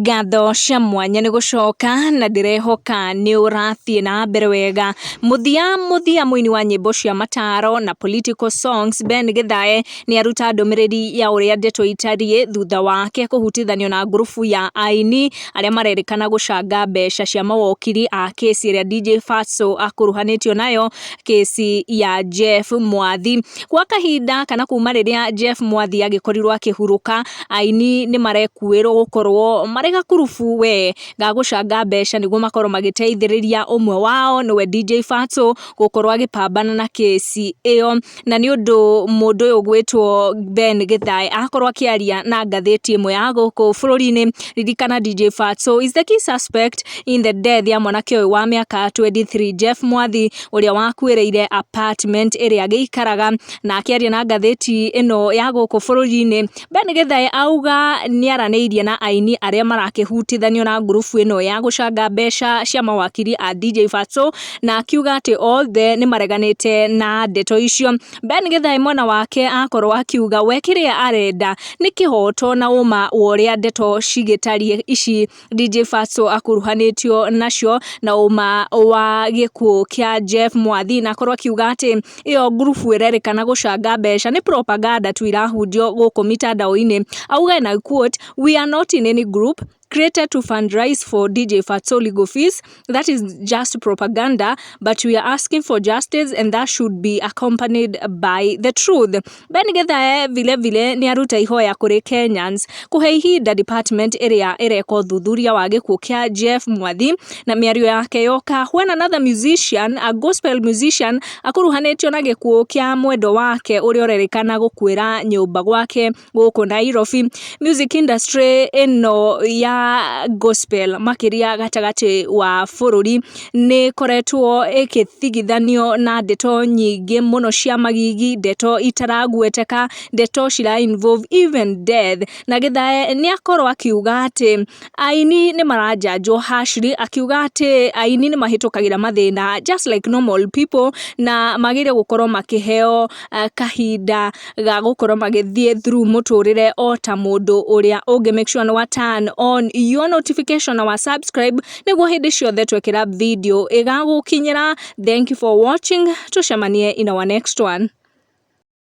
Ngatho cia mwanya nĩ gũcoka na ndĩrehoka nĩ ũrathiĩ na mbere wega. Muthia mũini wa nyĩmbo cia mataro na political songs Ben Githae nĩ aruta ndũmĩrĩri ya ũrĩa ndeto itariĩ thutha wake kũhutithanio na ngurubu ya aini arĩa marerĩkana gũcanga mbeca cia mawakiri a kesi ĩrĩa DJ Fatxo akuruhanĩtio nayo, kesi ya Jeff Mwathi. Gwa kahinda kana kuma rĩrĩa Jeff Mwathi agĩkorirwo akĩhurũka, aini nĩ marekuĩrwo gũkorwo marega kurubu we ga gũcanga mbeca nĩguo makorwo magĩteithĩrĩria ũmwe wao nĩwe DJ Fatxo gũkorwo agĩpambana na kesi ĩyo. Na nĩ ũndũ mũndũ ũyũ gwĩtwo Ben Githae akorwo akĩaria na ngathĩti ĩmwe ya gũkũ bũrũri-inĩ, ririkana DJ Fatxo is the key suspect in the death ya mwanake ũyũ wa mĩaka 23 Jeff Mwathi ũrĩa wakuĩrĩire apartment ĩrĩa agĩikaraga. Na akĩaria na ngathĩti ĩno ya gũkũ bũrũri-inĩ, Ben Githae auga nĩaranĩirie na aini arĩa marakĩhutithanio na ngurubu ĩno ya gũcanga mbeca cia mawakiri a DJ Fatxo, na akiuga atĩ othe nĩ mareganĩte na ndeto icio. Ben Githae mwena wake akorwo akiuga we kĩrĩa arenda nĩ kĩhoto na ũma wa ũrĩa ndeto cigĩtariĩ ici DJ Fatxo akuruhanĩtio nacio na ũma wa gĩkuũ kĩa Jeff Mwathi, na akorwo akiuga atĩ ĩyo ngurubu ĩrerĩkana gũcanga mbeca nĩ propaganda tu irahundio gũkũ mitandao-inĩ. Auga na quote, "We are not in any group created to fundraise for DJ Fatxo legal fees. That is just propaganda, but we are asking for justice and that should be accompanied by the truth." Ben Githae vile nĩ aruta ihoya kũrĩ Kenyans kũhe ihinda department ĩrĩa ĩreka ũthuthuria wa gĩkuũ kĩa Jeff Mwathi, na mĩario yake yoka when another musician, a gospel musician, akuruhanĩtio na gĩkuũ kĩa mwendo wake ũrĩa ũrerĩkana gũkuĩra nyũmba gwake gũkũ Nairobi. Music industry ĩno ya gospel makĩria gatagatĩ wa bũrũri nĩ koretwo ĩkĩthigithanio na ndeto nyingĩ mũno cia magigi, ndeto itaragueteka, ndeto cira involve even death. Na Githae nĩ akorwo akiuga atĩ aini nĩ marajanjwo harshly, akiuga atĩ aini nĩ mahĩtũkagĩra mathĩna just like normal people, na magĩrĩire gũkorwo makĩheo kahinda ga gũkorwo magĩthiĩ through mũtũrĩre o ta mũndũ ũrĩa ũngĩ. Make sure nĩ wa turn on your notification na wa subscribe nĩguo hĩndĩ ciothe twekĩra video ĩgagũkinyĩra. Thank you for watching. Tucemanie in our next one.